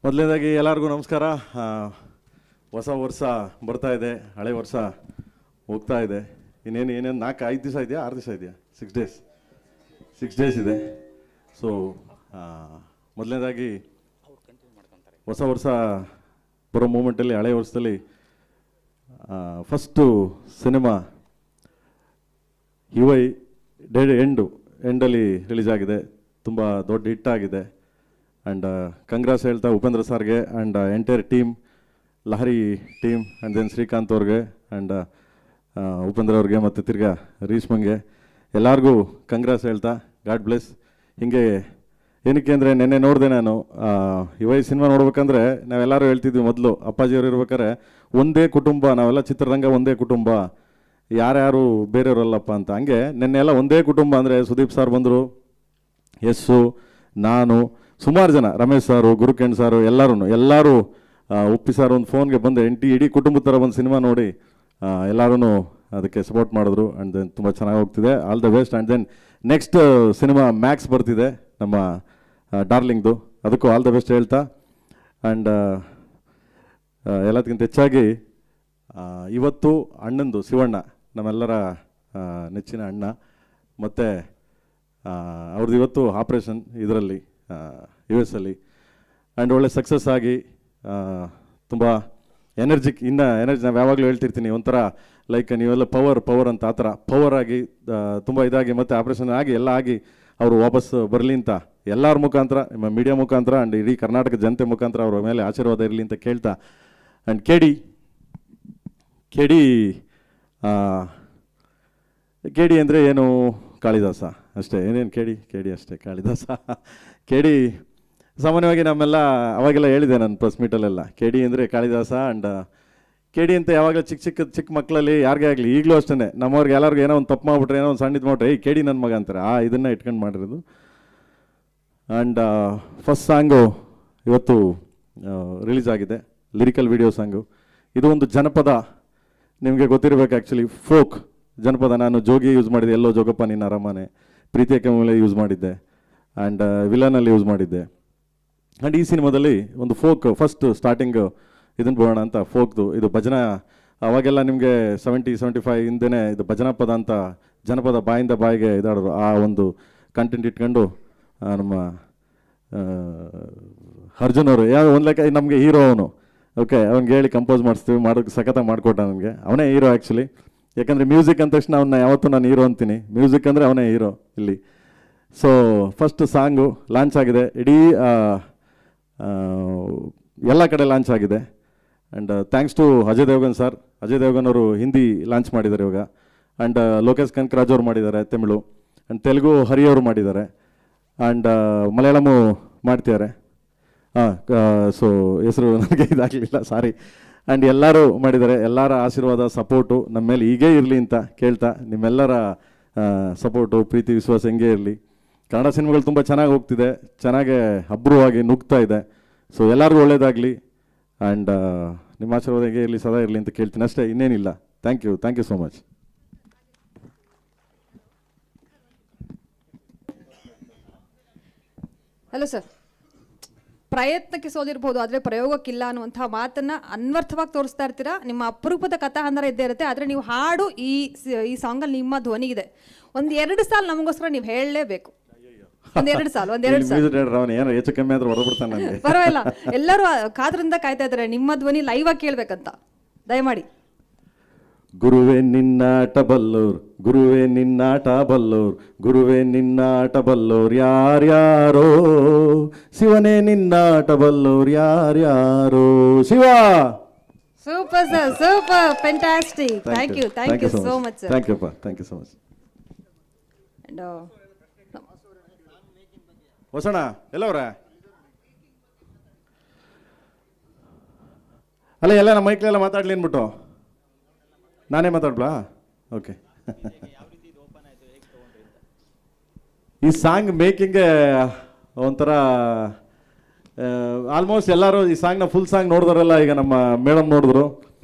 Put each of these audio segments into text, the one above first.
ಮೊದಲನೇದಾಗಿ ಎಲ್ಲರಿಗೂ ನಮಸ್ಕಾರ. ಹೊಸ ವರ್ಷ ಬರ್ತಾ ಇದೆ, ಹಳೆ ವರ್ಷ ಹೋಗ್ತಾ ಇದೆ. ಏನೇನು 4-5 ದಿವಸ ಇದೆಯಾ, 6 ದಿವಸ ಇದೆಯಾ? 6 ಡೇಸ್ ಇದೆ. ಸೊ ಮೊದಲನೇದಾಗಿ ಹೊಸ ವರ್ಷ ಬರೋ ಮೂಮೆಂಟಲ್ಲಿ, ಹಳೆ ವರ್ಷದಲ್ಲಿ ಫಸ್ಟು ಸಿನಿಮಾ ಯುವೈ ಎಂಡಲ್ಲಿ ರಿಲೀಸ್ ಆಗಿದೆ. ತುಂಬ ದೊಡ್ಡ ಹಿಟ್ ಆಗಿದೆ. ಆ್ಯಂಡ್ ಕಂಗ್ರಾಸ್ ಹೇಳ್ತಾ ಉಪೇಂದ್ರ ಸರ್ಗೆ and entire team, Lahari team and then Srikanth ಅವ್ರಿಗೆ ಆ್ಯಂಡ್ ಉಪೇಂದ್ರ ಅವ್ರಿಗೆ ಮತ್ತು ತಿರ್ಗಾ ರೀಶ್ಮಂಗೆ ಎಲ್ಲರಿಗೂ ಕಂಗ್ರಾಸ್ ಹೇಳ್ತಾ ಗಾಡ್ ಬ್ಲೆಸ್. ಹೀಗೆ ಏನಕ್ಕೆ ಅಂದರೆ ನೆನ್ನೆ ನೋಡಿದೆ ನಾನು ಯುವೈ ಸಿನಿಮಾ ನೋಡ್ಬೇಕಂದ್ರೆ ನಾವೆಲ್ಲರೂ ಹೇಳ್ತಿದ್ವಿ ಮೊದಲು, ಅಪ್ಪಾಜಿಯವರು ಇರ್ಬೇಕಾದ್ರೆ ಒಂದೇ ಕುಟುಂಬ, ನಾವೆಲ್ಲ ಚಿತ್ರರಂಗ ಒಂದೇ ಕುಟುಂಬ, ಯಾರ್ಯಾರು ಬೇರೆಯವರಲ್ಲಪ್ಪ ಅಂತ. ಹಂಗೆ ನೆನ್ನೆ ಎಲ್ಲ ಒಂದೇ ಕುಟುಂಬ ಅಂದರೆ ಸುದೀಪ್ ಸರ್ ಬಂದರು, ಯಸ್ಸು, ನಾನು, ಸುಮಾರು ಜನ, ರಮೇಶ್ ಸಾರು, ಗುರುಕೆಂಡ್ ಸಾರು, ಎಲ್ಲರೂ ಉಪ್ಪಿ ಸಾರ್ ಒಂದು ಫೋನ್ಗೆ ಬಂದು ಇಡೀ ಕುಟುಂಬದ ಥರ ಒಂದು ಸಿನಿಮಾ ನೋಡಿ ಎಲ್ಲರೂ ಅದಕ್ಕೆ ಸಪೋರ್ಟ್ ಮಾಡಿದ್ರು. ಆ್ಯಂಡ್ ದೆನ್ ತುಂಬ ಚೆನ್ನಾಗಿ ಹೋಗ್ತಿದೆ. All the best. And then next cinema Max ಬರ್ತಿದೆ ನಮ್ಮ ಡಾರ್ಲಿಂಗ್ದು, ಅದಕ್ಕೂ ಆಲ್ ದ ಬೆಸ್ಟ್ ಹೇಳ್ತಾ. ಆ್ಯಂಡ್ ಎಲ್ಲದಕ್ಕಿಂತ ಹೆಚ್ಚಾಗಿ ಇವತ್ತು ಅಣ್ಣಂದು, ಶಿವಣ್ಣ ನಮ್ಮೆಲ್ಲರ ನೆಚ್ಚಿನ ಅಣ್ಣ, ಮತ್ತು ಅವ್ರದ್ದು ಇವತ್ತು ಆಪ್ರೇಷನ್ ಇದರಲ್ಲಿ US ಅಲ್ಲಿ. ಆ್ಯಂಡ್ ಒಳ್ಳೆ ಸಕ್ಸಸ್ ಆಗಿ ತುಂಬ ಎನರ್ಜಿ ನಾವು ಯಾವಾಗಲೂ ಹೇಳ್ತಿರ್ತೀನಿ, ಒಂಥರ ಲೈಕ್ ನೀವೆಲ್ಲ ಪವರ್ ಅಂತ, ಆ ಥರ ಪವರ್ ಆಗಿ ತುಂಬ ಇದಾಗಿ ಮತ್ತು ಆಪ್ರೇಷನ್ ಆಗಿ ಎಲ್ಲ ಆಗಿ ಅವರು ವಾಪಸ್ ಬರಲಿ ಅಂತ ಎಲ್ಲರ ಮುಖಾಂತರ, ನಿಮ್ಮ ಮೀಡಿಯಾ ಮುಖಾಂತರ ಆ್ಯಂಡ್ ಇಡೀ ಕರ್ನಾಟಕ ಜನತೆ ಮುಖಾಂತರ ಅವರ ಮೇಲೆ ಆಶೀರ್ವಾದ ಇರಲಿ ಅಂತ ಕೇಳ್ತಾ. ಆ್ಯಂಡ್ ಕೆಡಿ ಅಂದರೆ ಏನು, ಕಾಳಿದಾಸ ಅಷ್ಟೇ, ಏನೇನು ಕೆಡಿ ಅಷ್ಟೇ, ಕಾಳಿದಾಸ. ಕೆಡಿ ಸಾಮಾನ್ಯವಾಗಿ ನಮ್ಮೆಲ್ಲ ಅವಾಗೆಲ್ಲ ಹೇಳಿದೆ ನಾನು ಪ್ರೆಸ್ ಮೀಟಲ್ಲೆಲ್ಲ, ಕೆಡಿ ಅಂದರೆ ಕಾಳಿದಾಸ. ಆ್ಯಂಡ್ ಕೆಡಿ ಅಂತ ಯಾವಾಗಲೂ ಚಿಕ್ಕ ಮಕ್ಕಳಲ್ಲಿ ಯಾರಿಗೇ ಆಗಲಿ, ಈಗಲೂ ಅಷ್ಟೇ, ನಮ್ಮವ್ರಿಗೆ ಎಲ್ಲರಿಗೂ ಏನೋ ಒಂದು ತಪ್ಪು ಮಾಡಿಬಿಟ್ರೆ, ಏನೋ ಒಂದು ಸಣ್ಣ ಇದು ಮಾಡಿಬಿಟ್ರೆ, ಕೆಡಿ ನನ್ನ ಮಗ ಅಂತಾರೆ. ಇದನ್ನು ಇಟ್ಕೊಂಡು ಮಾಡಿರೋದು. ಆ್ಯಂಡ್ ಫಸ್ಟ್ ಸಾಂಗು ಇವತ್ತು ರಿಲೀಸ್ ಆಗಿದೆ, ಲಿರಿಕಲ್ ವಿಡಿಯೋ ಸಾಂಗು. ಇದು ಒಂದು ಜನಪದ, ನಿಮಗೆ ಗೊತ್ತಿರಬೇಕು, ಆ್ಯಕ್ಚುಲಿ ಫೋಕ್ ಜನಪದ. ನಾನು ಜೋಗಿ ಯೂಸ್ ಮಾಡಿದ್ದೆ, ಎಲ್ಲೋ ಜೋಗಪ್ಪ ನಿನ್ನ ಅರಮನೆ, ಪ್ರೀತಿಯ ಮೇಲೆ ಯೂಸ್ ಮಾಡಿದ್ದೆ, ಆ್ಯಂಡ್ ವಿಲನಲ್ಲಿ ಯೂಸ್ ಮಾಡಿದ್ದೆ. ಆ್ಯಂಡ್ ಈ ಸಿನಿಮಾದಲ್ಲಿ ಒಂದು ಫೋಕ್, ಫಸ್ಟ್ ಸ್ಟಾರ್ಟಿಂಗ್ ಇದನ್ನು ಬೋಣ ಅಂತ ಫೋಕ್ದು. ಇದು ಭಜನಾ, ಅವಾಗೆಲ್ಲ ನಿಮಗೆ 70-75 ಹಿಂದೆನೇ ಇದು ಭಜನಾ ಪದ ಅಂತ, ಜನಪದ ಬಾಯಿಂದ ಬಾಯಿಗೆ ಇದಾಡೋರು. ಆ ಒಂದು ಕಂಟೆಂಟ್ ಇಟ್ಕೊಂಡು ನಮ್ಮ ಅರ್ಜುನ್ ಅವರು ಯಾವ ಒಂದು ಲೆಕ್ಕ ನಮಗೆ ಹೀರೋ ಅವನು. ಓಕೆ, ಅವ್ನಿಗೆ ಹೇಳಿ ಕಂಪೋಸ್ ಮಾಡಿಸ್ತೀವಿ, ಮಾಡೋಕ್ಕೆ ಸಖತ್ತಾಗಿ ಮಾಡಿಕೊಟ್ಟ ನನಗೆ. ಅವನೇ ಹೀರೋ ಆ್ಯಕ್ಚುಲಿ. ಯಾಕಂದರೆ ಮ್ಯೂಸಿಕ್ ಅಂದ ತಕ್ಷಣ ಅವನ್ನ ಯಾವತ್ತೂ ನಾನು ಹೀರೋ ಅಂತೀನಿ, ಮ್ಯೂಸಿಕ್ ಅಂದರೆ ಅವನೇ ಹೀರೋ ಇಲ್ಲಿ. ಸೊ ಫಸ್ಟ್ ಸಾಂಗು ಲಾಂಚ್ ಆಗಿದೆ, ಇಡೀ ಎಲ್ಲ ಕಡೆ ಲಾಂಚ್ ಆಗಿದೆ. And thanks to Ajay Devgan ಅವರು ಹಿಂದಿ ಲಾಂಚ್ ಮಾಡಿದ್ದಾರೆ ಇವಾಗ. ಆ್ಯಂಡ್ ಲೋಕೇಶ್ ಕನಕರಾಜ್ ಅವರು ಮಾಡಿದ್ದಾರೆ ತಮಿಳು, ಆ್ಯಂಡ್ ತೆಲುಗು ಹರಿಯವರು ಮಾಡಿದ್ದಾರೆ, ಆ್ಯಂಡ್ ಮಲಯಾಳಮು ಮಾಡ್ತಿದ್ದಾರೆ. ಸೊ ಹೆಸರು ನನಗೆ ಇದಾಗಲಿಲ್ಲ, ಸಾರಿ. ಆ್ಯಂಡ್ ಎಲ್ಲರೂ ಮಾಡಿದ್ದಾರೆ. ಎಲ್ಲರ ಆಶೀರ್ವಾದ, ಸಪೋರ್ಟು ನಮ್ಮ ಮೇಲೆ ಹೀಗೇ ಇರಲಿ ಅಂತ ಕೇಳ್ತಾ, ನಿಮ್ಮೆಲ್ಲರ ಸಪೋರ್ಟು, ಪ್ರೀತಿ, ವಿಶ್ವಾಸ ಹೆಂಗೆ ಇರಲಿ. ಕನ್ನಡ ಸಿನಿಮಾಗಳು ತುಂಬ ಚೆನ್ನಾಗಿ ಹೋಗ್ತಿದೆ, ಚೆನ್ನಾಗೆ ಅಬ್ರುವಾಗಿ ನುಗ್ತಾ ಇದೆ. ಸೊ ಎಲ್ಲರಿಗೂ ಒಳ್ಳೇದಾಗಲಿ. ಆ್ಯಂಡ್ ನಿಮ್ಮ ಆಶೀರ್ವಾದ ಹೇಗೆ ಇರಲಿ, ಸದಾ ಇರಲಿ ಅಂತ ಕೇಳ್ತೀನಿ ಅಷ್ಟೇ, ಇನ್ನೇನಿಲ್ಲ. Thank you so much. Hello sir. ಪ್ರಯತ್ನಕ್ಕೆ ಸೋಲಿರ್ಬೋದು, ಆದರೆ ಪ್ರಯೋಗಕ್ಕಿಲ್ಲ ಅನ್ನುವಂಥ ಮಾತನ್ನು ಅನ್ವರ್ಥವಾಗಿ ತೋರಿಸ್ತಾ ಇರ್ತೀರಾ. ನಿಮ್ಮ ಅಪರೂಪದ ಕಥಾಹಂದರ ಇದ್ದೇ ಇರುತ್ತೆ, ಆದರೆ ನೀವು ಹಾಡು ಈ ಸಾಂಗಲ್ಲಿ ನಿಮ್ಮ ಧ್ವನಿ ಇದೆ. 1-2 ಸಾಲ ನಮಗೋಸ್ಕರ ನೀವು ಹೇಳಲೇಬೇಕು. 1-2 ಸಾಲ ಹೆಚ್ಚು ಕಮ್ಮಿ ಆದ್ರೂ ಹೊರಬಿಡ್ತಾನೆ. ಪರವಾಗಿಲ್ಲ, ಎಲ್ಲರೂ ಕಾದ್ರಿಂದ ಕಾಯ್ತಾ ಇದ್ದಾರೆ ನಿಮ್ಮ ಧ್ವನಿ ಲೈವ್ ಆಗಿ ಕೇಳಬೇಕಂತ. ದಯಮಾಡಿ. ಗುರುವೇ ನಿನ್ನಾಟ ಬಲ್ಲೋರ್, ಗುರುವೇ ನಿನ್ನಾಟ ಬಲ್ಲೋರ್, ಗುರುವೇ ನಿನ್ನಾಟ ಬಲ್ಲೋರ್ ಯಾರ್ಯಾರೋ, ಶಿವನೇ ನಿನ್ನಾಟ ಬಲ್ಲೋರ್ ಯಾರ್ಯಾರೋ. Shiva. Super sir, super, fantastic. Thank you so much sir. Thank you so much. ಹೊಸಣ ಎಲ್ಲವ್ರ ಅಲ್ಲ, ಎಲ್ಲ ನಮ್ಮ ಮೈಕ್ಲೆಲ್ಲ ಮಾತಾಡ್ಲಿ ಅಂದ್ಬಿಟ್ಟು ನಾನೇ ಮಾತಾಡ್ಲಾ? ಓಕೆ. ಈ ಸಾಂಗ್ ಮೇಕಿಂಗ್ಗೆ ಒಂಥರ ಆಲ್ಮೋಸ್ಟ್ ಎಲ್ಲರೂ ಈ ಸಾಂಗ್ನ ಫುಲ್ ಸಾಂಗ್ ನೋಡಿದಾರಲ್ಲ, ಈಗ ನಮ್ಮ ಮೇಡಮ್ ನೋಡಿದ್ರು,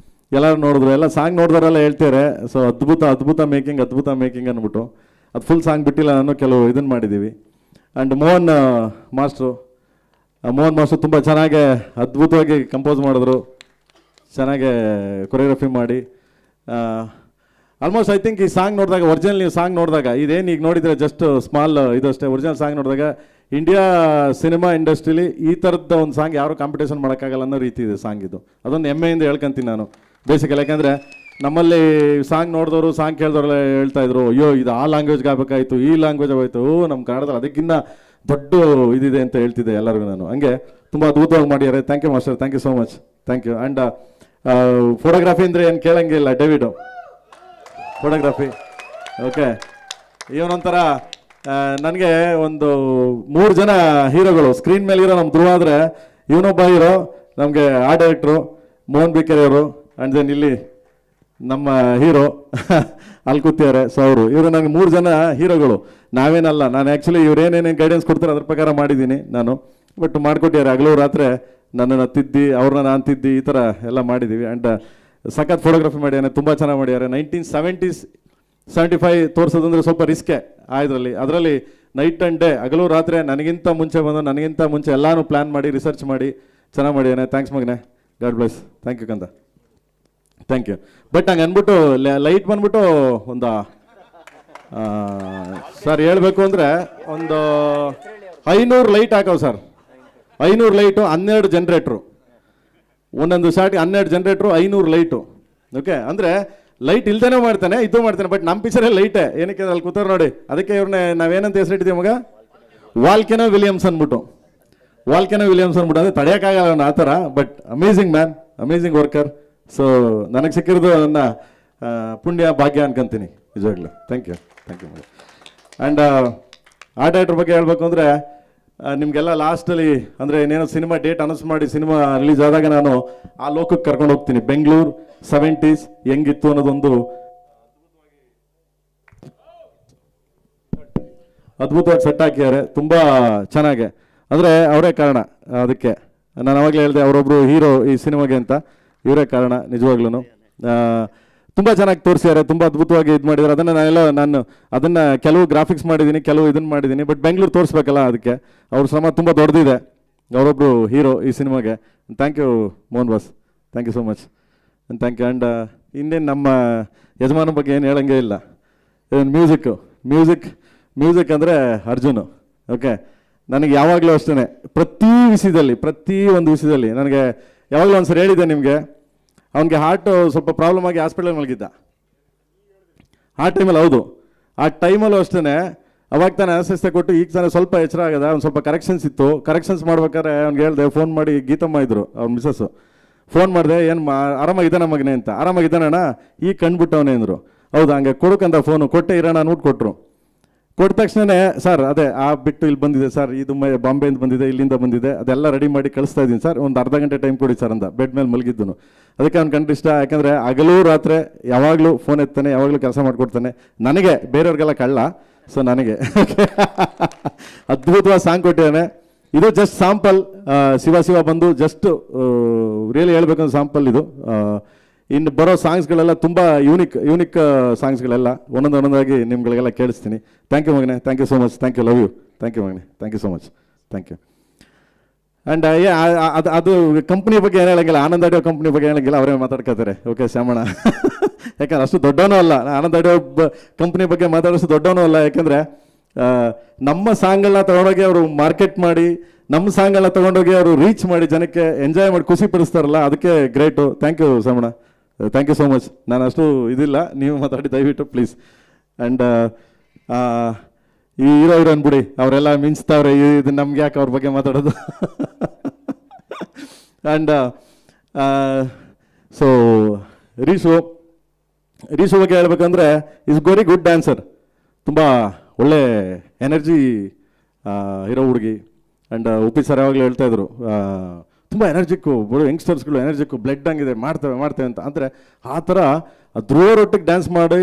ಎಲ್ಲರೂ ನೋಡಿದ್ರು, ಎಲ್ಲ ಸಾಂಗ್ ನೋಡಿದಾರೆಲ್ಲ ಹೇಳ್ತಾರೆ. ಸೊ ಅದ್ಭುತ ಮೇಕಿಂಗ್ ಅಂದ್ಬಿಟ್ಟು. ಅದು ಫುಲ್ ಸಾಂಗ್ ಬಿಟ್ಟಿಲ್ಲ, ನಾನು ಕೆಲವು ಇದನ್ನು ಮಾಡಿದ್ದೀವಿ. And Mohan master Mohan master ತುಂಬ ಚೆನ್ನಾಗಿ ಅದ್ಭುತವಾಗಿ ಕಂಪೋಸ್ ಮಾಡಿದ್ರು, ಚೆನ್ನಾಗೆ ಕೊರಿಯೋಗ್ರಫಿ ಮಾಡಿ. ಆಲ್ಮೋಸ್ಟ್ ಐ ಥಿಂಕ್ ಈ ಸಾಂಗ್ ನೋಡಿದಾಗ, ಒರಿಜಿನಲ್ ನೀವು ಸಾಂಗ್ ನೋಡಿದಾಗ, ಇದೇನು ಈಗ ನೋಡಿದರೆ ಜಸ್ಟ್ ಸ್ಮಾಲ್ ಇದು ಅಷ್ಟೇ. ಒರಿಜಿನಲ್ ಸಾಂಗ್ ನೋಡಿದಾಗ ಇಂಡಿಯಾ ಸಿನಿಮಾ ಇಂಡಸ್ಟ್ರೀಲಿ ಈ ಥರದ ಒಂದು ಸಾಂಗ್ ಯಾರು ಕಾಂಪಿಟೇಷನ್ ಮಾಡೋಕ್ಕಾಗಲ್ಲ ಅನ್ನೋ ರೀತಿ ಇದೆ ಸಾಂಗ್ ಇದು. ಅದೊಂದು ಹೆಮ್ಮೆಯಿಂದ ಹೇಳ್ಕೊಂತೀನಿ ನಾನು ಬೇಸಿಕಲಿ. ಯಾಕೆಂದರೆ ನಮ್ಮಲ್ಲಿ ಸಾಂಗ್ ನೋಡಿದವರು, ಸಾಂಗ್ ಕೇಳಿದವರೆಲ್ಲ ಹೇಳ್ತಾ ಇದ್ರು, ಅಯ್ಯೋ ಇದು ಆ ಲ್ಯಾಂಗ್ವೇಜ್ಗೆ ಆಗಬೇಕಾಯ್ತು, ಈ ಲ್ಯಾಂಗ್ವೇಜ್ ಆಗೋಯ್ತು, ನಮ್ಮ ಕನ್ನಡದಲ್ಲಿ ಅದಕ್ಕಿಂತ ದೊಡ್ಡ ಇದಿದೆ ಅಂತ ಹೇಳ್ತಿದ್ದೆ ಎಲ್ಲರಿಗೂ ನಾನು. ಹಂಗೆ ತುಂಬ ಅದ್ಭುತವಾಗಿ ಮಾಡಿದ್ದಾರೆ. Thank you master, thank you so much, thank you. And photography ಅಂದರೆ ಏನು ಕೇಳಂಗಿಲ್ಲ, ಡೇವಿಡು ಫೋಟೋಗ್ರಫಿ. ಓಕೆ, ಇವನೊಂಥರ ನನಗೆ ಒಂದು 3 ಜನ ಹೀರೋಗಳು ಸ್ಕ್ರೀನ್ ಮೇಲೆ ಇರೋ ನಮ್ಮ ಧ್ರುವ ಆದರೆ, ಇವನೊಬ್ಬ ಹೀರೋ, ನಮಗೆ ಆರ್ಟ್ ಡೈರೆಕ್ಟ್ರು ಮೋಹನ್ ಬಿಕೆರೆ ಅವರು, ಆ್ಯಂಡ್ ದೆನ್ ಇಲ್ಲಿ ನಮ್ಮ ಹೀರೋ ಅಲ್ಲಿ ಕೂತಿದ್ದಾರೆ. ಸೊ ಇವರು ನನಗೆ 3 ಜನ ಹೀರೋಗಳು. ನಾವೇನಲ್ಲ, ನಾನು ಆ್ಯಕ್ಚುಲಿ ಇವ್ರೇನೇನೇನು ಗೈಡೆನ್ಸ್ ಕೊಡ್ತಾರೆ ಅದ್ರ ಪ್ರಕಾರ ಮಾಡಿದ್ದೀನಿ ನಾನು. ಬಟ್ ಮಾಡಿಕೊಟ್ಟಿದ್ದಾರೆ ಹಗಲು ರಾತ್ರಿ ನನ್ನನ್ನು ತಿದ್ದಿ, ಅವ್ರನ್ನ ನಾನು ತಿದ್ದಿ, ಈ ಥರ ಎಲ್ಲ ಮಾಡಿದ್ದೀವಿ. ಆ್ಯಂಡ್ ಸಖತ್ ಫೋಟೋಗ್ರಫಿ ಮಾಡಿದ್ದಾನೆ, ತುಂಬ ಚೆನ್ನಾಗಿ ಮಾಡಿದ್ದಾರೆ. 1975 ತೋರಿಸೋದಂದ್ರೆ ಸ್ವಲ್ಪ ರಿಸ್ಕೆ ಅದರಲ್ಲಿ ನೈಟ್ ಆ್ಯಂಡ್ ಡೇ, ಹಗಲು ರಾತ್ರಿ ನನಗಿಂತ ಮುಂಚೆ ಬಂದು, ನನಗಿಂತ ಮುಂಚೆ ಎಲ್ಲನೂ ಪ್ಲ್ಯಾನ್ ಮಾಡಿ ರಿಸರ್ಚ್ ಮಾಡಿ ಚೆನ್ನಾಗಿ ಮಾಡಿದ್ದಾನೆ. ಥ್ಯಾಂಕ್ಸ್ ಮಗನೇ, ಗಾಡ್ ಬ್ಲೆಸ್. ಥ್ಯಾಂಕ್ ಯು ಕಂದ, ಥ್ಯಾಂಕ್ ಯು. ಬಟ್ ಹಂಗೆ ಅಂದ್ಬಿಟ್ಟು ಲೈಟ್ ಬಂದ್ಬಿಟ್ಟು ಒಂದು ಸರ್ ಹೇಳಬೇಕು ಅಂದರೆ ಒಂದು 500 ಲೈಟ್ ಹಾಕವು ಸರ್. 500 ಲೈಟು, 12 ಜನ್ರೇಟ್ರು, ಒಂದೊಂದು ಶಾರ್ಟ್ಗೆ 12 ಜನ್ರೇಟ್ರು, 500 ಲೈಟು. ಓಕೆ, ಅಂದರೆ ಲೈಟ್ ಇಲ್ದೇನೋ ಮಾಡ್ತಾನೆ, ಇದು ಮಾಡ್ತಾನೆ. ಬಟ್ ನಮ್ಮ ಪಿಕ್ಚರಲ್ಲಿ ಲೈಟೇ ಏನಕ್ಕೆ ಅಲ್ಲಿ ಕೂತಾರ ನೋಡಿ. ಅದಕ್ಕೆ ಇವ್ರನ್ನ ನಾವೇನಂತ ಹೆಸರಿಟ್ಟಿದ್ದೀವಿ ಮಗ, ವಾಲ್ಕೆನೋ ವಿಲಿಯಮ್ಸ್ ಅಂದ್ಬಿಟ್ಟು. ವಾಲ್ಕೆನೋ ವಿಲಿಯಮ್ಸ್ ಅಂದ್ಬಿಟ್ಟು ಅಂದರೆ ತಡೆಯೋಕ್ಕಾಗಲ್ಲ ಆ ಥರ. But amazing man, amazing worker. So ನನಗೆ ಸಿಕ್ಕಿರೋದು ನನ್ನ ಪುಣ್ಯ ಭಾಗ್ಯ ಅನ್ಕೊಂತೀನಿ ನಿಜವಾಗ್ಲೂ. Thank you, thank you. And art director ಬಗ್ಗೆ ಹೇಳಬೇಕು ಅಂದರೆ, ನಿಮಗೆಲ್ಲ ಲಾಸ್ಟಲ್ಲಿ ಅಂದರೆ ಇನ್ನೇನೋ ಸಿನಿಮಾ ಡೇಟ್ ಅನೌನ್ಸ್ ಮಾಡಿ ಸಿನಿಮಾ ರಿಲೀಸ್ ಆದಾಗ ನಾನು ಆ ಲೋಕಕ್ಕೆ ಕರ್ಕೊಂಡು ಹೋಗ್ತೀನಿ. ಬೆಂಗಳೂರು 70s ಹೆಂಗಿತ್ತು ಅನ್ನೋದೊಂದು ಅದ್ಭುತವಾಗಿ ಸೆಟ್ ಹಾಕಿದ್ದಾರೆ, ತುಂಬ ಚೆನ್ನಾಗೆ. ಅಂದರೆ ಅವರೇ ಕಾರಣ ಅದಕ್ಕೆ. ನಾನು ಅವಾಗಲೇ ಹೇಳಿದೆ ಅವರೊಬ್ಬರು ಹೀರೋ ಈ ಸಿನಿಮಾಗೆ ಅಂತ, ಇವರೇ ಕಾರಣ ನಿಜವಾಗ್ಲೂ. ತುಂಬ ಚೆನ್ನಾಗಿ ತೋರಿಸಿದ್ದಾರೆ, ತುಂಬ ಅದ್ಭುತವಾಗಿ ಇದು ಮಾಡಿದ್ದಾರೆ. ನಾನು ಅದನ್ನು ಕೆಲವು ಗ್ರಾಫಿಕ್ಸ್ ಮಾಡಿದ್ದೀನಿ, ಕೆಲವು ಇದನ್ನು ಮಾಡಿದ್ದೀನಿ. ಬಟ್ ಬೆಂಗಳೂರು ತೋರಿಸ್ಬೇಕಲ್ಲ, ಅದಕ್ಕೆ ಅವ್ರ ಶ್ರಮ ತುಂಬ ದೊಡ್ಡದಿದೆ. ಅವರೊಬ್ಬರು ಹೀರೋ ಈ ಸಿನಿಮಾಗೆ. Thank you Mohan boss, thank you so much, thank you. And ಇನ್ನೇನು ನಮ್ಮ ಯಜಮಾನ ಬಗ್ಗೆ ಏನು ಹೇಳಂಗೇ ಇಲ್ಲ. ಮ್ಯೂಸಿಕ್ ಅಂದರೆ ಅರ್ಜುನು. ಓಕೆ, ನನಗೆ ಯಾವಾಗಲೂ ಅಷ್ಟೇ, ಪ್ರತಿ ಒಂದು ವಿಷಯದಲ್ಲಿ ನನಗೆ ಯಾವಾಗಲೂ ಒಂದು ಸರಿ ಹೇಳಿದ್ದೆ ನಿಮಗೆ, ಅವನಿಗೆ ಹಾರ್ಟು ಸ್ವಲ್ಪ ಪ್ರಾಬ್ಲಮ್ ಆಗಿ ಹಾಸ್ಪಿಟಲ್ ಮಲಗಿದ್ದ ಆ ಟೈಮಲ್ಲಿ. ಹೌದು, ಆ ಟೈಮಲ್ಲೂ ಅಷ್ಟೇ ಅವಾಗ ತಾನೇ ಅನಸ್ತೇಸಿಯಾ ಕೊಟ್ಟು ಈಗ ತಾನೇ ಸ್ವಲ್ಪ ಎಚ್ಚರ ಆಗದ. ಒಂದು ಸ್ವಲ್ಪ ಕರೆಕ್ಷನ್ಸ್ ಇತ್ತು. ಕರೆಕ್ಷನ್ಸ್ ಮಾಡ್ಬೇಕಾದ್ರೆ ಅವ್ನಿಗೆ ಹೇಳಿದೆ, ಫೋನ್ ಮಾಡಿ, ಗೀತಮ್ಮ ಇದ್ರು ಅವ್ರ ಮಿಸಸ್ಸು, ಫೋನ್ ಮಾಡಿದೆ, ಏನು ಆರಾಮಾಗಿದ್ದಾನ ಮಗನೇ ಅಂತ. ಆರಾಮಾಗಿದ್ದಾನಣ್ಣ, ಈಗ ಕಂಡುಬಿಟ್ಟವನೇ ಅಂದರು. ಹೌದು, ಹಂಗೆ ಕೊಡೋಕ್ಕಂತ ಫೋನು ಕೊಟ್ಟೆ, ಇರೋಣ ನೋಟ್ ಕೊಟ್ಟರು. ಕೊಟ್ಟ ತಕ್ಷಣವೇ ಸರ್ ಅದೇ ಆ ಬಿಟ್ಟು ಇಲ್ಲಿ ಬಂದಿದೆ ಸರ್, ಇದು ಬಾಂಬೆಯಿಂದ ಬಂದಿದೆ, ಇಲ್ಲಿಂದ ಬಂದಿದೆ, ಅದೆಲ್ಲ ರೆಡಿ ಮಾಡಿ ಕಳಿಸ್ತಾ ಇದ್ದೀನಿ ಸರ್, ಒಂದು ಅರ್ಧ ಗಂಟೆ ಟೈಮ್ ಕೊಡಿ ಸರ್ ಅಂದ. ಬೆಡ್ ಮೇಲೆ ಮಲಗಿದ್ದನು. ಅದಕ್ಕೆ ಅವ್ನು ಕಂಡ್ರೆ ಇಷ್ಟ. ಯಾಕಂದರೆ ಹಗಲು ರಾತ್ರಿ ಯಾವಾಗಲೂ ಫೋನ್ ಎತ್ತಾನೆ, ಯಾವಾಗಲೂ ಕೆಲಸ ಮಾಡಿಕೊಡ್ತಾನೆ. ನನಗೆ, ಬೇರೆಯವ್ರಿಗೆಲ್ಲ ಕಳ್ಳ, ಸೊ ನನಗೆ ಅದ್ಭುತವಾದ ಸಾಂಗ್ ಕೊಟ್ಟಿದ್ದಾನೆ. ಇದು ಜಸ್ಟ್ ಸಾಂಪಲ್. ಶಿವ ಬಂದು ಜಸ್ಟ್ ರಿಯಲಿ ಹೇಳ್ಬೇಕಂದ್ರೆ ಸಾಂಪಲ್ ಇದು. ಇನ್ನು ಬರೋ ಸಾಂಗ್ಸ್ಗಳೆಲ್ಲ ತುಂಬ ಯೂನಿಕ್ ಸಾಂಗ್ಸ್ಗಳೆಲ್ಲ ಒಂದೊಂದಾಗಿ ನಿಮ್ಗಳಿಗೆಲ್ಲ ಕೇಳಿಸ್ತೀನಿ. ಥ್ಯಾಂಕ್ ಯು ಮಗನೇ, thank you so much, thank you, love you, thank you ಮಗನೇ, thank you so much, thank you. And ಅದು ಕಂಪ್ನಿ ಬಗ್ಗೆ ಏನು ಹೇಳಂಗಿಲ್ಲ, ಆನಂದ್ ಆಡಿಯೋ ಕಂಪ್ನಿ ಬಗ್ಗೆ ಹೇಳಂಗಿಲ್ಲ, ಅವರೇ ಮಾತಾಡ್ಕೋತಾರೆ. ಓಕೆ ಶ್ಯಾಮಣ್ಣ, ಯಾಕಂದ್ರೆ ಅಷ್ಟು ದೊಡ್ಡವನೂ ಅಲ್ಲ, ಆನಂದ್ ಆಡಿಯೋ ಕಂಪ್ನಿ ಬಗ್ಗೆ ಮಾತಾಡೋಷ್ಟು ದೊಡ್ಡವನೂ ಅಲ್ಲ. ಯಾಕೆಂದರೆ ನಮ್ಮ ಸಾಂಗ್ಗಳನ್ನ ತೊಗೊಂಡೋಗಿ ಅವರು ಮಾರ್ಕೆಟ್ ಮಾಡಿ, ನಮ್ಮ ಸಾಂಗ್ಗಳನ್ನ ತೊಗೊಂಡೋಗಿ ಅವರು ರೀಚ್ ಮಾಡಿ ಜನಕ್ಕೆ ಎಂಜಾಯ್ ಮಾಡಿ ಖುಷಿ ಪಡಿಸ್ತಾರಲ್ಲ, ಅದಕ್ಕೆ great. Thank you Shyamanna, thank you so much. ನಾನು ಅಷ್ಟು ಇದಿಲ್ಲ, ನೀವು ಮಾತಾಡಿ ದಯವಿಟ್ಟು ಪ್ಲೀಸ್. ಆ್ಯಂಡ್ ಈ ಹೀರೋಯಿನ್ ಬಿಡಿ, ಅವರೆಲ್ಲ ಮಿಂಚ್ತಾವ್ರೆ, ಇದು ನಮ್ಗೆ ಯಾಕೆ ಅವ್ರ ಬಗ್ಗೆ ಮಾತಾಡೋದು. ಆ್ಯಂಡ್ ಸೊ ರೀಶು ಬಗ್ಗೆ ಹೇಳ್ಬೇಕಂದ್ರೆ ಈಸ್ ವೆರಿ ಗುಡ್ ಡ್ಯಾನ್ಸರ್, ತುಂಬ ಒಳ್ಳೆ ಎನರ್ಜಿ ಇರೋ ಹುಡುಗಿ. ಆ್ಯಂಡ್ ಉಪ್ಪಿ ಸರ್ ಯಾವಾಗಲೂ ಹೇಳ್ತಾಯಿದ್ರು, ತುಂಬ ಎನರ್ಜಿಕ್ಕು, ಯಂಗ್ಸ್ಟರ್ಸ್ಗಳು ಎನರ್ಜಿಕ್ಕು, ಬ್ಲಡ್ ಹಂಗಿದೆ, ಮಾಡ್ತೇವೆ ಅಂತ. ಅಂದರೆ ಆ ಥರ ಧ್ರುವರೊಟ್ಟಿಗೆ ಡ್ಯಾನ್ಸ್ ಮಾಡಿ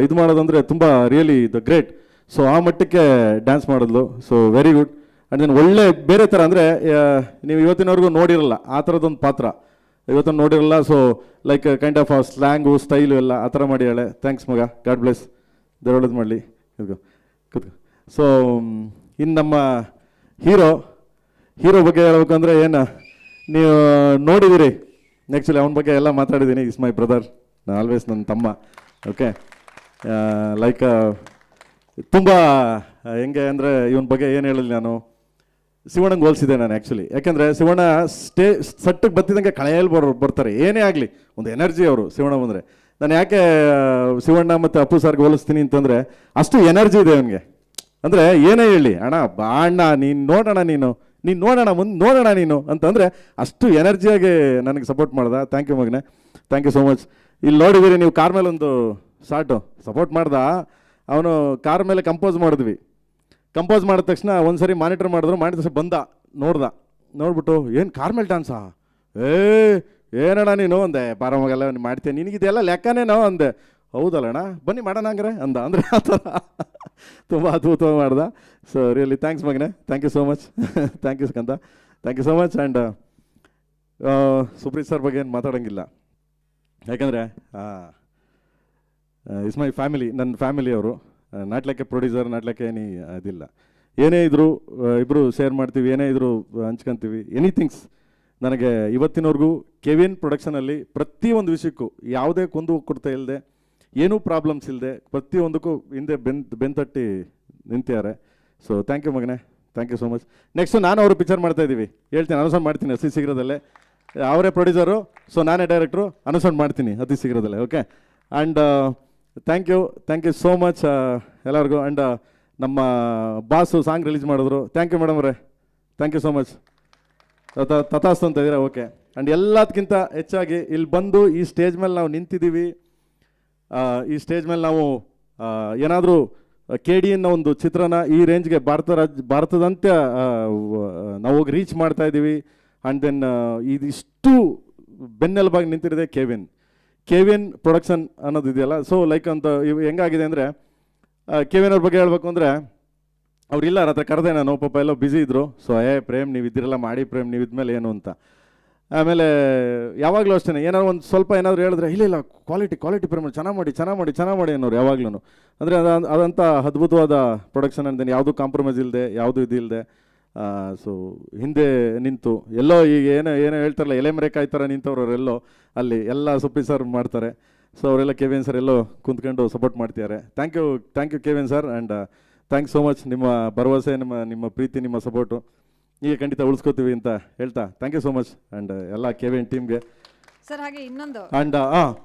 ಇದು ಮಾಡೋದಂದರೆ ತುಂಬ ರಿಯಲಿ ದ ಗ್ರೇಟ್. ಸೊ ಆ ಮಟ್ಟಕ್ಕೆ ಡ್ಯಾನ್ಸ್ ಮಾಡಿದ್ಲು. So very good. And then ಒಳ್ಳೆ ಬೇರೆ ಥರ, ಅಂದರೆ ನೀವು ಇವತ್ತಿನವರೆಗೂ ನೋಡಿರಲ್ಲ ಆ ಥರದೊಂದು ಪಾತ್ರ, ಇವತ್ತನ್ನು ನೋಡಿರಲ್ಲ. So like kind of slang, style ಎಲ್ಲ ಆ ಥರ ಮಾಡಿ ಹೇಳೆ. ಥ್ಯಾಂಕ್ಸ್ ಮಗ, ಗಾಡ್ ಬ್ಲೆಸ್, ದೇವ್ರು ಒಳ್ಳೇದು ಮಾಡಲಿ. ಕೂತ್ಕೊ. ಸೊ ಇನ್ನು ನಮ್ಮ ಹೀರೋ ಹೀರೋ ಬಗ್ಗೆ ಹೇಳ್ಬೇಕಂದ್ರೆ ಏನು ನೀವು ನೋಡಿದ್ದೀರಿ, ಆ್ಯಕ್ಚುಲಿ ಅವನ ಬಗ್ಗೆ ಎಲ್ಲ ಮಾತಾಡಿದ್ದೀನಿ. ಇಸ್ ಮೈ ಬ್ರದರ್, ಆಲ್ವೇಸ್ ನನ್ನ ತಮ್ಮ. ಓಕೆ, ಲೈಕ್ ತುಂಬ ಹೆಂಗೆ ಅಂದರೆ ಇವನ ಬಗ್ಗೆ ಏನು ಹೇಳಿಲ್ಲ ನಾನು, ಶಿವಣ್ಣಂಗೆ ಹೋಲಿಸಿದೆ ನಾನು ಆ್ಯಕ್ಚುಲಿ. ಯಾಕೆಂದರೆ ಶಿವಣ್ಣ ಸಟ್ಟಿಗೆ ಬತ್ತಿದಂಗೆ ಕಳೆಯಲ್ಲಿ ಬರ್ತಾರೆ, ಏನೇ ಆಗಲಿ ಒಂದು ಎನರ್ಜಿ ಅವರು ಶಿವಣ್ಣ ಬಂದರೆ. ನಾನು ಯಾಕೆ ಶಿವಣ್ಣ ಮತ್ತು ಅಪ್ಪು ಸರ್ಗೆ ಹೋಲಿಸ್ತೀನಿ ಅಂತಂದರೆ ಅಷ್ಟು ಎನರ್ಜಿ ಇದೆ ಅವನಿಗೆ. ಅಂದರೆ ಏನೇ ಹೇಳಿ, ಅಣ್ಣ ಬಾ ಅಣ್ಣ ನೀನು ನೋಡೋಣ, ನೀನು ನೋಡೋಣ, ಮುಂದೆ ನೋಡೋಣ ನೀನು ಅಂತಂದರೆ ಅಷ್ಟು ಎನರ್ಜಿಯಾಗಿ ನನಗೆ ಸಪೋರ್ಟ್ ಮಾಡ್ದ. ಥ್ಯಾಂಕ್ ಯು ಮಗನೇ, ಥ್ಯಾಂಕ್ ಯು ಸೋ ಮಚ್. ಇಲ್ಲಿ ನೋಡಿದ್ದೀರಿ ನೀವು ಕಾರ್ ಮೇಲೆ ಒಂದು ಶಾರ್ಟು ಸಪೋರ್ಟ್ ಮಾಡ್ದ. ಅವನು ಕಾರ್ ಮೇಲೆ ಕಂಪೋಸ್ ಮಾಡಿದ್ವಿ. ಕಂಪೋಸ್ ಮಾಡಿದ ತಕ್ಷಣ ಒಂದು ಸರಿ ಮಾನಿಟರ್ ಮಾಡಿದ್ರು, ಮಾಡಿದ ತಕ್ಷಣ ಬಂದ, ನೋಡ್ಬಿಟ್ಟು ಏನು ಕಾರ್ ಮೇಲೆ ಡ್ಯಾನ್ಸಾ, ಏನಣ್ಣ ನೀನು ಅಂದೆ. ಬಾರ ಮಗಲ್ಲ ಮಾಡ್ತೇನೆ, ನಿನಗಿದೆಲ್ಲ ಲೆಕ್ಕನೇನೋ ಅಂದೆ. ಹೌದಲ್ಲಣ್ಣ ಬನ್ನಿ ಮಾಡೋಣ ಹಂಗ್ರೆ ಅಂದ. ಅಂದರೆ ಆ ಥರ ತುಂಬ ಅದ್ಭುತವಾಗಿ ಮಾಡ್ದ. ಸೊ ರಿಯಲಿ ಥ್ಯಾಂಕ್ಸ್ ಮಗನೇ, thank you so much. Thank you Skanda, thank you so much. And Supreeth sir ಬಗ್ಗೆ ಏನು ಮಾತಾಡೋಂಗಿಲ್ಲ, ಯಾಕಂದರೆ ಇಸ್ ಮೈ ಫ್ಯಾಮಿಲಿ, ನನ್ನ ಫ್ಯಾಮಿಲಿ ಅವರು. Not like a producer, not like any ಅದಿಲ್ಲ. ಏನೇ ಇದ್ದರೂ ಇಬ್ಬರು ಶೇರ್ ಮಾಡ್ತೀವಿ, ಏನೇ ಇದ್ದರೂ ಹಂಚ್ಕೊತೀವಿ, ಎನಿಥಿಂಗ್ಸ್. ನನಗೆ ಇವತ್ತಿನವರೆಗೂ ಕೆವಿನ್ ಪ್ರೊಡಕ್ಷನಲ್ಲಿ ಪ್ರತಿಯೊಂದು ವಿಷಯಕ್ಕೂ ಯಾವುದೇ ಕುಂದು ಕೊಡ್ತಾ ಇಲ್ಲದೆ, ಏನೂ ಪ್ರಾಬ್ಲಮ್ಸ್ ಇಲ್ಲದೆ, ಪ್ರತಿಯೊಂದಕ್ಕೂ ಹಿಂದೆ ಬೆಂತಟ್ಟಿ ನಿಂತಿದ್ದಾರೆ. ಸೊ ಥ್ಯಾಂಕ್ ಯು ಮಗನೇ, thank you so much. Next ನಾನು ಅವರು ಪಿಕ್ಚರ್ ಮಾಡ್ತಾಯಿದ್ದೀವಿ, ಹೇಳ್ತೀನಿ, ಅನೌನ್ಸ್ ಮಾಡ್ತೀನಿ ಅತಿ ಶೀಘ್ರದಲ್ಲೇ. ಅವರೇ ಪ್ರೊಡ್ಯೂಸರು, ಸೊ ನಾನೇ ಡೈರೆಕ್ಟ್ರು, ಅನೌನ್ಸ್ ಮಾಡ್ತೀನಿ ಅತಿ ಶೀಘ್ರದಲ್ಲೇ. Okay, and thank you so much ಎಲ್ಲರಿಗೂ. ಆ್ಯಂಡ್ ನಮ್ಮ ಬಾಸು ಸಾಂಗ್ ರಿಲೀಸ್ ಮಾಡಿದ್ರು, ಥ್ಯಾಂಕ್ ಯು ಮೇಡಮ್ ಅವರೇ, ಥ್ಯಾಂಕ್ ಯು ಸೋ ಮಚ್. ತಥಾಸ್ತು ಅಂತ ಇದ್ದೀರಾ. ಓಕೆ, ಆ್ಯಂಡ್ ಎಲ್ಲದಕ್ಕಿಂತ ಹೆಚ್ಚಾಗಿ ಇಲ್ಲಿ ಬಂದು ಈ ಸ್ಟೇಜ್ ಮೇಲೆ ನಾವು ನಿಂತಿದ್ದೀವಿ. ಈ ಸ್ಟೇಜ್ ಮೇಲೆ ನಾವು ಏನಾದರೂ KD ಅನ್ನೋ ಒಂದು ಚಿತ್ರನ ಈ ರೇಂಜ್ಗೆ ಭಾರತದಂತೆ ನಾವು ಹೋಗಿ ರೀಚ್ ಮಾಡ್ತಾ ಇದ್ದೀವಿ. ಆ್ಯಂಡ್ ದೆನ್ ಇದಿಷ್ಟು ಬೆನ್ನೆಲುಬಾಗಿ ನಿಂತಿರೋದೆ ಕೆವಿನ್ ಪ್ರೊಡಕ್ಷನ್ ಅನ್ನೋದು ಇದೆಯಲ್ಲ. ಸೊ ಲೈಕ್ ಅಂತ ಹೆಂಗಾಗಿದೆ ಅಂದರೆ, ಕೆವಿನ್ ಅವ್ರ ಬಗ್ಗೆ ಹೇಳ್ಬೇಕು ಅಂದರೆ, ಅವ್ರಿಲ್ಲ ಹತ್ರ ಕರೆದೆ ನಾನು, ಪಾಪ ಎಲ್ಲೋ ಬ್ಯುಸಿ ಇದ್ದರು. ಸೊ ಪ್ರೇಮ್ ನೀವು ಇದ್ದಿರಲ್ಲ, ಮಾಡಿ ಪ್ರೇಮ್ ನೀವು ಇದ್ಮೇಲೆ ಏನು ಅಂತ. ಆಮೇಲೆ ಯಾವಾಗಲೂ ಅಷ್ಟೇ ಏನಾದ್ರು ಒಂದು ಸ್ವಲ್ಪ ಏನಾದರೂ ಹೇಳಿದ್ರೆ, ಇಲ್ಲ ಕ್ವಾಲಿಟಿ ಪ್ರೇಮ್ ಚೆನ್ನಾಗಿ ಮಾಡಿ ಅನ್ನೋರು ಯಾವಾಗ್ಲೂ. ಅಂದರೆ ಅದಂಥ ಅದ್ಭುತವಾದ ಪ್ರೊಡಕ್ಷನ್ ಅಂದೇನು, ಯಾವುದೂ ಕಾಂಪ್ರಮೈಸ್ ಇಲ್ಲದೆ, ಯಾವುದೂ ಇದಿಲ್ಲದೆ. ಸೊ ಹಿಂದೆ ನಿಂತು ಎಲ್ಲೋ ಈಗ ಏನೋ ಹೇಳ್ತಾರಲ್ಲ, ಎಲೆಮರೆಕಾಯಿ ಥರ ನಿಂತವ್ರವರೆಲ್ಲೋ ಅಲ್ಲಿ ಎಲ್ಲ ಸುಪ್ರೀತ್ ಸರ್ ಮಾಡ್ತಾರೆ. ಸೊ ಅವರೆಲ್ಲ ಕೆವಿನ್ ಸರ್ ಎಲ್ಲೋ ಕುಂತ್ಕೊಂಡು ಸಪೋರ್ಟ್ ಮಾಡ್ತಿದ್ದಾರೆ. Thank you Kevin sir. And thanks so much. ನಿಮ್ಮ ಭರವಸೆ, ನಿಮ್ಮ ಪ್ರೀತಿ, ನಿಮ್ಮ ಸಪೋರ್ಟು ಈಗ ಖಂಡಿತ ಉಳಿಸ್ಕೋತೀವಿ ಅಂತ ಹೇಳ್ತಾ thank you so much. And ಎಲ್ಲ ಕೆವಿನ್ ಟೀಮ್ಗೆ ಸರ್. ಹಾಗೆ ಇನ್ನೊಂದು ಆ್ಯಂಡ್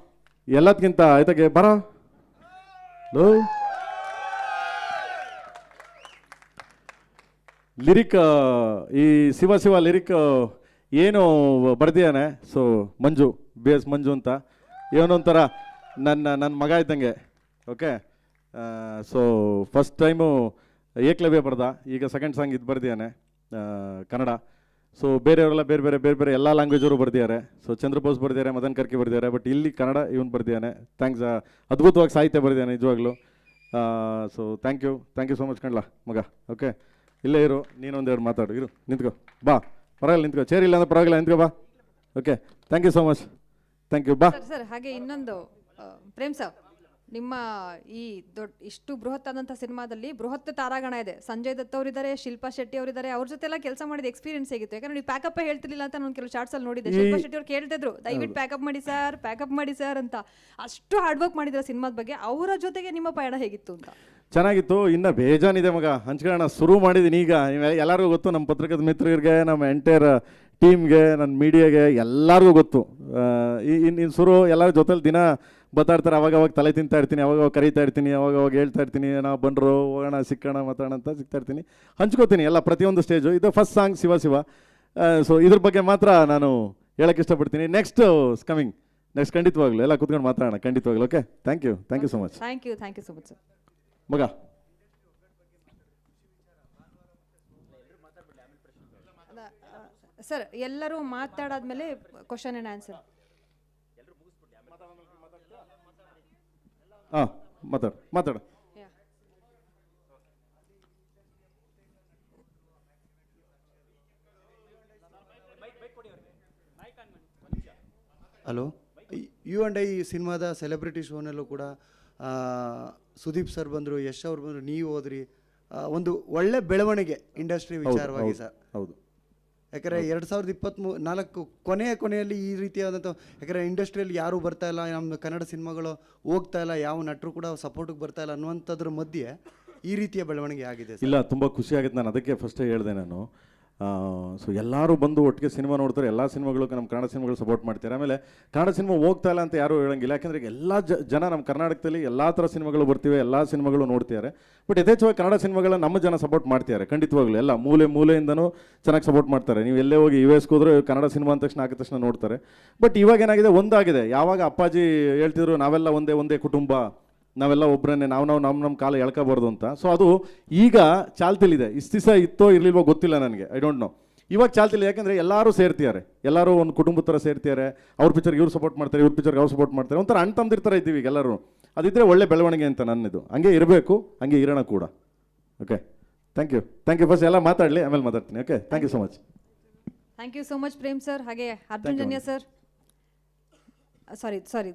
ಎಲ್ಲದಕ್ಕಿಂತ ಆಯ್ತಾಗೆ ಬರ ಲಿರಿಕ್, ಈ ಶಿವ ಲಿರಿಕ್ ಏನು ಬರ್ದಿಯಾನೆ. ಸೊ ಮಂಜು, BS ಮಂಜು ಅಂತ, ಏನೊಂಥರ ನನ್ನ ಮಗ ಇದ್ದಂಗೆ. Okay, so first time Ekalavya ಬರ್ದ, ಈಗ ಸೆಕೆಂಡ್ ಸಾಂಗ್ ಇದು ಬರ್ದಿಯಾನೆ ಕನ್ನಡ. ಸೊ ಬೇರೆಯವರೆಲ್ಲ ಬೇರೆ ಎಲ್ಲ ಲ್ಯಾಂಗ್ವೇಜವರು ಬರ್ದಿದ್ದಾರೆ. ಸೊ ಚಂದ್ರಬೋಸ್ ಬರ್ದಿದ್ದಾರೆ, ಮದನ್ ಕರ್ಕಿ ಬರ್ದಿದ್ದಾರೆ, ಬಟ್ ಇಲ್ಲಿ ಕನ್ನಡ ಇವನು ಬರ್ದಿದ್ದಾನೆ. ಥ್ಯಾಂಕ್ಸ್. ಅದ್ಭುತವಾಗಿ ಸಾಹಿತ್ಯ ಬರ್ದಿದ್ದಾನೆ ನಿಜವಾಗ್ಲೂ. So thank you so much ಕಣ್ಲಾ ಮಗ. ಓಕೆ, ಇಲ್ಲೇ ಇರು, ನೀನೊಂದೆರಡು ಮಾತಾಡು, ಇರು, ನಿಂತ್ಕೋ, ಬಾ, ಪರವಾಗಿಲ್ಲ ನಿಂತ್ಕೋ, ಚೇರ್ ಇಲ್ಲ ಅಂದ್ರೆ ಪರವಾಗಿಲ್ಲ ನಿಂತ್ಕೋ, ಬಾ. Okay, thank you so much, thank you, ಬಾ. ಸರ್ ಹಾಗೆ ಇನ್ನೊಂದು ಪ್ರೇಮ್ ಸರ್, ನಿಮ್ಮ ಈ ಇಷ್ಟು ಬೃಹತ್ ಆದಂಥ ಸಿನಿಮಾದಲ್ಲಿ ಬೃಹತ್ ತಾರಾಗಣ ಇದೆ. ಸಂಜಯ್ ದತ್ ಅವರಿದ್ದಾರೆ, ಶಿಲ್ಪಾ ಶೆಟ್ಟಿ ಅವರಿದ್ದಾರೆ. ಅವ್ರ ಜೊತೆ ಎಲ್ಲ ಕೆಲಸ ಮಾಡಿದ ಎಕ್ಸ್ಪೀರಿಯನ್ಸ್ ಹೇಗಿತ್ತು? ಯಾಕಂದ್ರೆ ನೀವು ಪ್ಯಾಕಪ್ ಹೇಳ್ತಿರ್ಲಿಲ್ಲ ಅಂತ ನಾನು ಕೆಲವು ಶಾರ್ಟ್ಸ್ ಅಲ್ಲಿ ನೋಡಿದ್ದೆ. ಶಿಲ್ಪಾ ಶೆಟ್ಟಿ ಅವ್ರು ಕೇಳ್ತಿದ್ರು, ದಯವಿಟ್ಟು ಪ್ಯಾಕಪ್ ಮಾಡಿ ಸರ್ ಅಂತ. ಅಷ್ಟು ಹಾರ್ಡ್ ವರ್ಕ್ ಮಾಡಿದ್ರೆ ಸಿನಿಮಾದ ಬಗ್ಗೆ. ಅವರ ಜೊತೆಗೆ ನಿಮ್ಮ ಪಯಣ ಹೇಗಿತ್ತು ಅಂತ? ಚೆನ್ನಾಗಿತ್ತು. ಇನ್ನು ಬೇಜಾನಿದೆ ಮಗ, ಹಂಚ್ಕೊಳ್ಳೋಣ ಶುರು ಮಾಡಿದ್ದೀನಿ ಈಗ. ಎಲ್ಲರಿಗೂ ಗೊತ್ತು, ನಮ್ಮ ಪತ್ರಿಕದ ಮಿತ್ರರಿಗೆ, ನಮ್ಮ ಎಂಟೈರ್ ಟೀಮ್ಗೆ, ನನ್ನ ಮೀಡಿಯಾಗೆ ಎಲ್ಲರಿಗೂ ಗೊತ್ತು. ಇನ್ನು ಶುರು ಎಲ್ಲರ ಜೊತೆಲಿ ದಿನ ಬತ್ತಾಡ್ತಾರೆ. ಅವಾಗ ತಲೆ ತಿಂತಾ ಇರ್ತೀನಿ, ಅವಾಗ ಕರೀತಾ ಇರ್ತೀನಿ, ಅವಾಗ ಹೇಳ್ತಾ ಇರ್ತೀನಿ, ನಾವು ಬಂದರು ಹೋಗೋಣ ಸಿಕ್ಕೋಣ ಮಾತಾಡೋಣ ಅಂತ ಸಿಗ್ತಾ ಇರ್ತೀನಿ, ಹಂಚ್ಕೋತೀನಿ ಎಲ್ಲ ಪ್ರತಿಯೊಂದು ಸ್ಟೇಜು. ಇದು ಫಸ್ಟ್ ಸಾಂಗ್ ಶಿವ. ಸೊ ಇದ್ರ ಬಗ್ಗೆ ಮಾತ್ರ ನಾನು ಹೇಳೋಕ್ಕೆ ಇಷ್ಟಪಡ್ತೀನಿ. ನೆಕ್ಸ್ಟ್ ಕಮಿಂಗ್, ನೆಕ್ಸ್ಟ್ ಖಂಡಿತವಾಗ್ಲು ಎಲ್ಲ ಕೂತ್ಕೊಂಡು ಮಾತಾಡೋಣ ಖಂಡಿತವಾಗ್ಲು. Okay, thank you so much. Thank you so much ಮಗ. ಸರ್ ಎಲ್ಲರೂ ಮಾತಾಡಾದ್ಮೇಲೆ ಕ್ವಶನ್ ಆ್ಯಂಡ್ ಆನ್ಸರ್. ಹಾಂ, ಮಾತಾಡು. ಹಲೋ, U&I ಸಿನಿಮಾದ ಸೆಲೆಬ್ರಿಟಿ ಶೋನಲ್ಲೂ ಕೂಡ ಸುದೀಪ್ ಸರ್ ಬಂದರು, ಯಶ್ ಅವ್ರು ಬಂದರು, ನೀವು ಹೋದ್ರಿ. ಒಂದು ಒಳ್ಳೆ ಬೆಳವಣಿಗೆ ಇಂಡಸ್ಟ್ರಿ ವಿಚಾರವಾಗಿ ಸರ್. ಹೌದು. ಯಾಕಂದರೆ 2024 ಕೊನೆಯಲ್ಲಿ ಈ ರೀತಿಯಾದಂಥ, ಯಾಕಂದರೆ ಇಂಡಸ್ಟ್ರಿಯಲ್ಲಿ ಯಾರೂ ಬರ್ತಾ ಇಲ್ಲ, ನಮ್ಮ ಕನ್ನಡ ಸಿನಿಮಾಗಳು ಹೋಗ್ತಾ ಇಲ್ಲ, ಯಾವ ನಟರು ಕೂಡ ಸಪೋರ್ಟಿಗೆ ಬರ್ತಾ ಇಲ್ಲ ಅನ್ನುವಂಥದ್ರ ಮಧ್ಯೆ ಈ ರೀತಿಯ ಬೆಳವಣಿಗೆ ಆಗಿದೆ ಸರ್. ಇಲ್ಲ, ತುಂಬ ಖುಷಿ ಆಗುತ್ತೆ. ನಾನು ಅದಕ್ಕೆ ಫಸ್ಟೇ ಹೇಳಿದೆ ನಾನು. ಸೊ ಎಲ್ಲರೂ ಬಂದು ಒಟ್ಟಿಗೆ ಸಿನಿಮಾ ನೋಡ್ತಾರೆ, ಎಲ್ಲ ಸಿನಿಮಾಗಳು ನಮ್ಮ ಕನ್ನಡ ಸಿನಿಮಾಗಳು ಸಪೋರ್ಟ್ ಮಾಡ್ತಾರೆ. ಆಮೇಲೆ ಕನ್ನಡ ಸಿನಿಮಾ ಹೋಗ್ತಾ ಇಲ್ಲ ಅಂತ ಯಾರೂ ಹೇಳಂಗಿಲ್ಲ, ಯಾಕೆಂದರೆ ಎಲ್ಲ ಜನ ನಮ್ಮ ಕರ್ನಾಟಕದಲ್ಲಿ ಎಲ್ಲ ಥರ ಸಿನಿಮಾಗಳು ಬರ್ತಿವೆ, ಎಲ್ಲ ಸಿನಿಮಾಗಳು ನೋಡ್ತಿದ್ದಾರೆ. ಬಟ್ ಯಥೇಚ್ಛವಾಗಿ ಕನ್ನಡ ಸಿನಿಮಾಗಳನ್ನ ನಮ್ಮ ಜನ ಸಪೋರ್ಟ್ ಮಾಡ್ತಿದ್ದಾರೆ ಖಂಡಿತವಾಗ್ಲೂ. ಎಲ್ಲ ಮೂಲೆಯಿಂದನೂ ಚೆನ್ನಾಗಿ ಸಪೋರ್ಟ್ ಮಾಡ್ತಾರೆ. ನೀವು ಎಲ್ಲೇ ಹೋಗಿ US ಹೋದ್ರೆ ಕನ್ನಡ ಸಿನಿಮಾ ಅಂದ ತಕ್ಷಣ ಆಗಿದ ತಕ್ಷಣ ನೋಡ್ತಾರೆ. ಬಟ್ ಇವಾಗ ಏನಾಗಿದೆ, ಒಂದಾಗಿದೆ. ಯಾವಾಗ ಅಪ್ಪಾಜಿ ಹೇಳ್ತಿದ್ರು ನಾವೆಲ್ಲ ಒಂದೇ ಕುಟುಂಬ, ನಾವೆಲ್ಲ ಒಬ್ಬರನ್ನೇ, ನಮ್ಮ ಕಾಲ ಎಳ್ಕೋಬಾರ್ದು ಅಂತ. ಸೊ ಅದು ಈಗ ಚಾಲ್ತಿಲಿದೆ. ಇಷ್ಟು ದಿವಸ ಇತ್ತೋ ಇರಲಿಲ್ವೋ ಗೊತ್ತಿಲ್ಲ ನನಗೆ, ಐ ಡೋಂಟ್ ನೋ. ಇವಾಗ ಚಾಲ್ತಿಲ್ಲ, ಯಾಕೆಂದರೆ ಎಲ್ಲರೂ ಸೇರ್ತಿದ್ದಾರೆ, ಎಲ್ಲರೂ ಒಂದು ಕುಟುಂಬದ ಥರ ಸೇರ್ತಿದ್ದಾರೆ. ಅವ್ರ ಪಿಕ್ಚರ್ಗೆ ಇವ್ರು ಸಪೋರ್ಟ್ ಮಾಡ್ತಾರೆ, ಇವ್ರ ಪಿಕ್ಚರ್ಗೆ ಅವ್ರು ಸಪೋರ್ಟ್ ಮಾಡ್ತಾರೆ. ಒಂಥರ ಅಣ್ಣ ತಮ್ಮದಿರ ಥರ ಇದ್ದೀವಿ ಈಗ ಎಲ್ಲರೂ. ಅದಿದ್ದರೆ ಒಳ್ಳೆ ಬೆಳವಣಿಗೆ ಅಂತ ನನ್ನದು. ಹಂಗೆ ಇರಬೇಕು, ಹಂಗೆ ಇರೋಣ ಕೂಡ. Okay, thank you. ಫಸ್ಟ್ ಎಲ್ಲ ಮಾತಾಡಲಿ, ಆಮೇಲೆ ಮಾತಾಡ್ತೀನಿ. Okay, thank you so much. Thank you so much Prem sir. ಹಾಗೆ ಅರ್ಜುನ್ ಜನ್ಯ ಸರ್, ಸಾರಿ